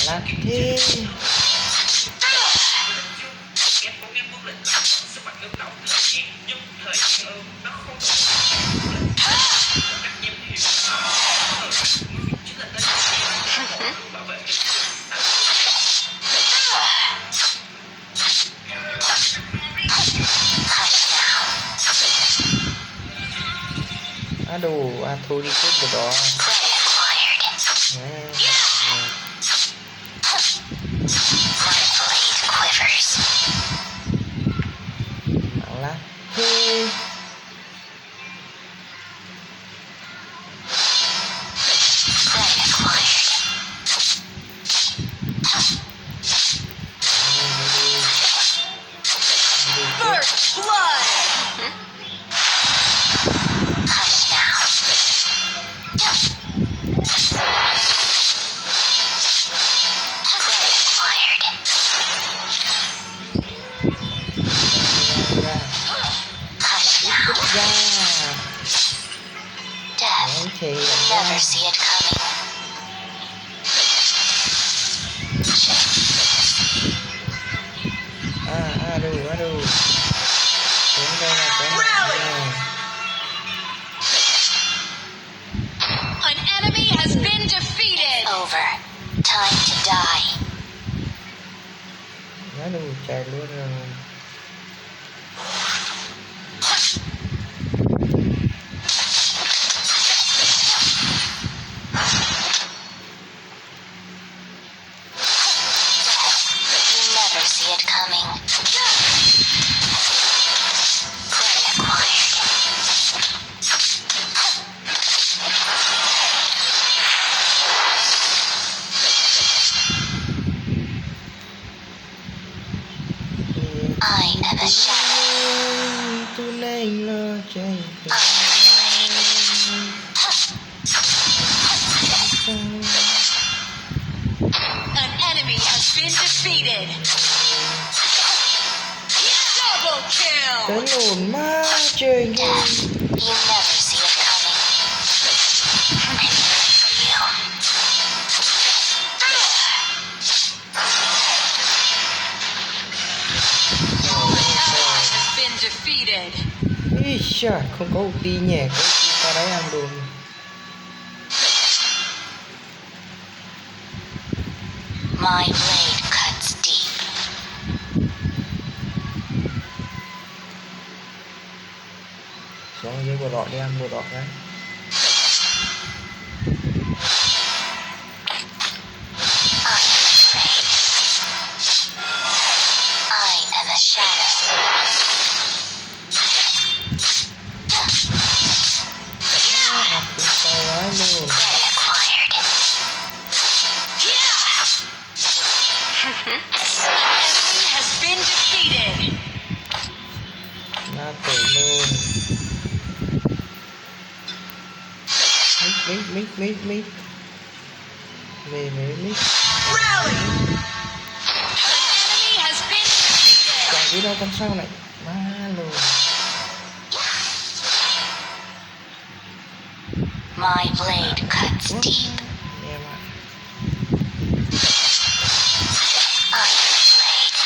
Lát thế. Aduh, thôi đi cướp của đó. Nặng lắm. Thế. First blood. Hush now. Death. You never see it coming. Aduh. An enemy has been defeated. Over. Time to die. Aduh, chạy luôn rồi. You never see it coming. Prey acquired. I am a shadow. An enemy has been defeated. Double kill. Đánh ổn má trời ơi. Death. You never see it coming. I'm ready for you. Ally has been defeated. Ý trời, không có ulti nhỉ, có ulti ta đấy ăn luôn. My blade cuts deep. Xuống dưới bộ đọt đi ăn bộ đọt đấy. I am a shadow. Tao nói luôn. Prey acquired. An enemy has been defeated. Nó tử luôn. Mít. Về mít. Rally. An enemy has been defeated. Chạy đi đâu con sau này. Má luôn. My blade cuts deep. Em ạ. Iron blade.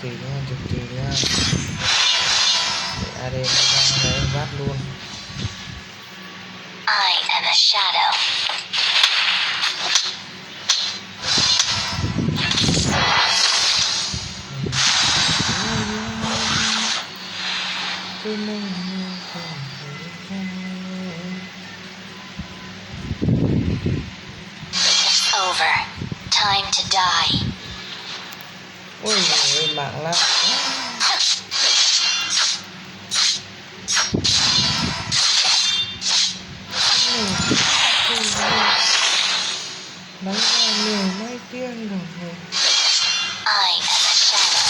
Tùy nha. Để AD nó ra đấy vát luôn. I am a shadow. It's over. Time to die. Ôi giời ơi, mạng lắm. Bắn ra nhiều mấy tiếng rồi. I am a shadow.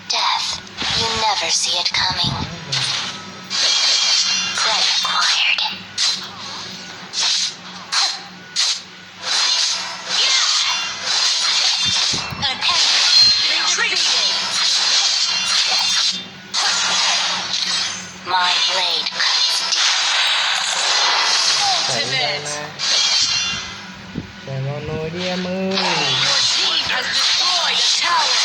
Death. You never see it coming. Credit acquired. An enemy retreated. My blade cuts deep. ใส่ได้นะแต่โมโนเดียมือ Your team has destroyed a tower.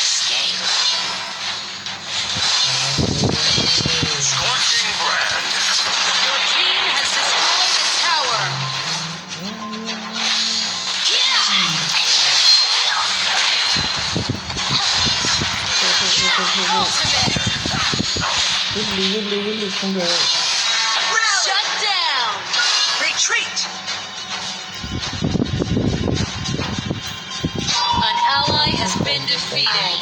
Escape. Scorching brand. Your team has destroyed a tower. Ultimate. ยุบลีข้างเดียว Shut down. Retreat. An ally has been defeated.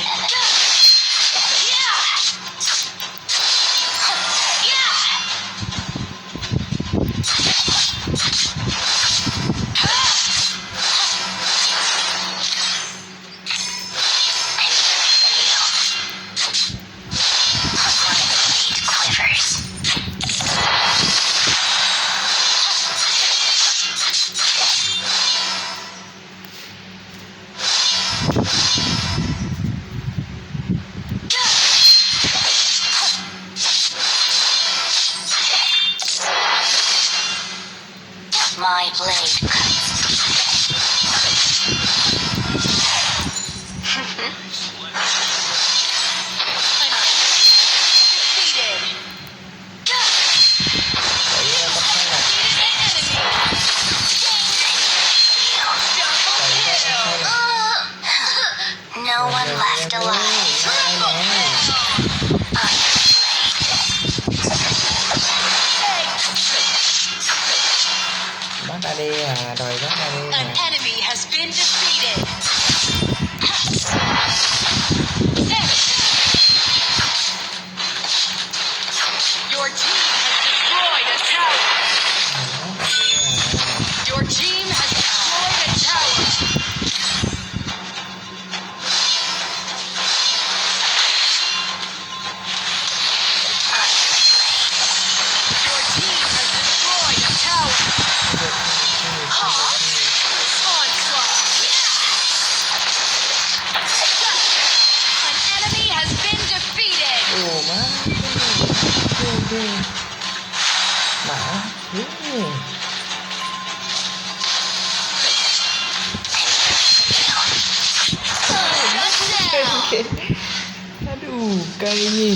My blade defeated. ใส่ได้ก็ข้างหลัง No one left alive. บ้านตาเดียดอยบ้านตาเดีย An enemy has been defeated. Your team has destroyed a tower. Your team has destroyed a tower. Your team has destroyed a tower. Onslaught. An enemy has been defeated. โอ้มาดูหมาถ้าดูไกลนี่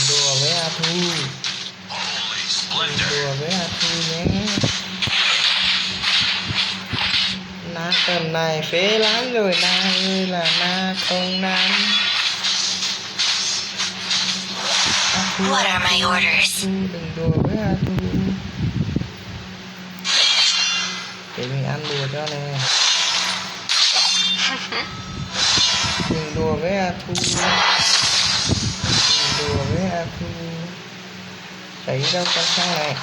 ดูไว้อาทู Holy ดู splendor. ไว้อาทูเนี่ยna tuần này phế lắm rồi na ơi là na không nam. What are my orders? Thu đừng đùa với A Thu. Để mình ăn đùa cho nè. Đừng đùa với A Thu. Đừng đùa với A Thu. Thấy đâu con sang này.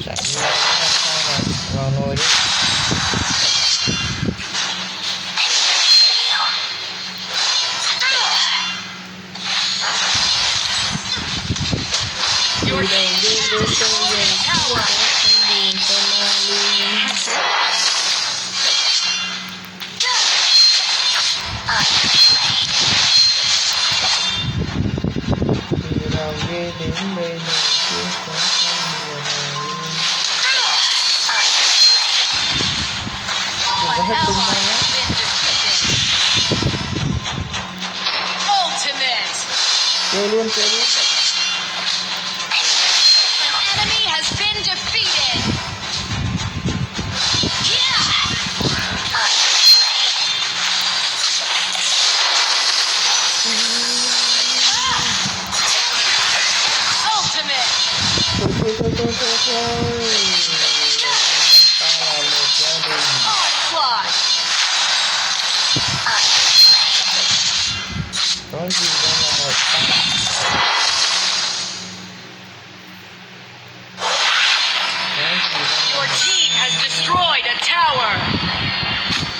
Chạy đi ra sao mà vào nồi đi. Your Đi team đâu đi has đi sâu destroyed về a tower. con buồn con la luôn. Từ đầu ghê đến bây giờ chưa có con buồn nào luôn. Đừng có An hết tung ally tay nhé. has been defeated. Ultimate. Chơi luôn chơi luôn. An enemy has been defeated.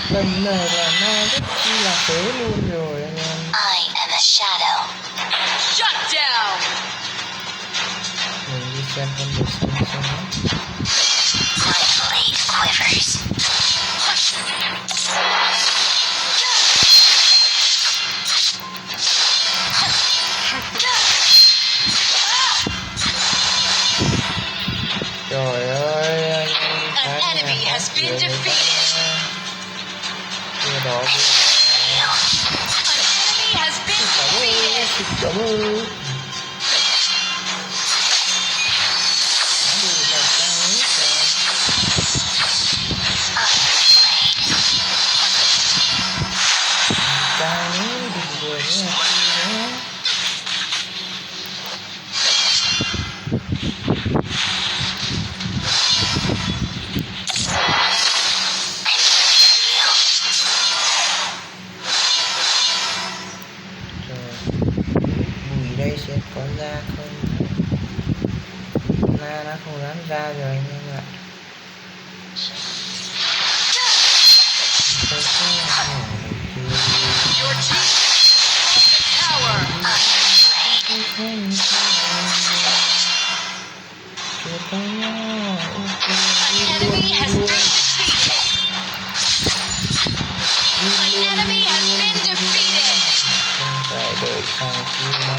Lần này là nó rất chi là phế luôn rồi anh em. I am a shadow. Shut down. Mình đi xem con được xem nó. My blade quivers. Trời ơi anh An enemy has been defeated. Kia đó An enemy has been defeated. cảm ơn. Bùi đây sẽ có ra không? Na nó không dám ra rồi anh em ạ. Your team the tower. An enemy has been defeated. An enemy has been defeated. Không phải đợi thằng kia nó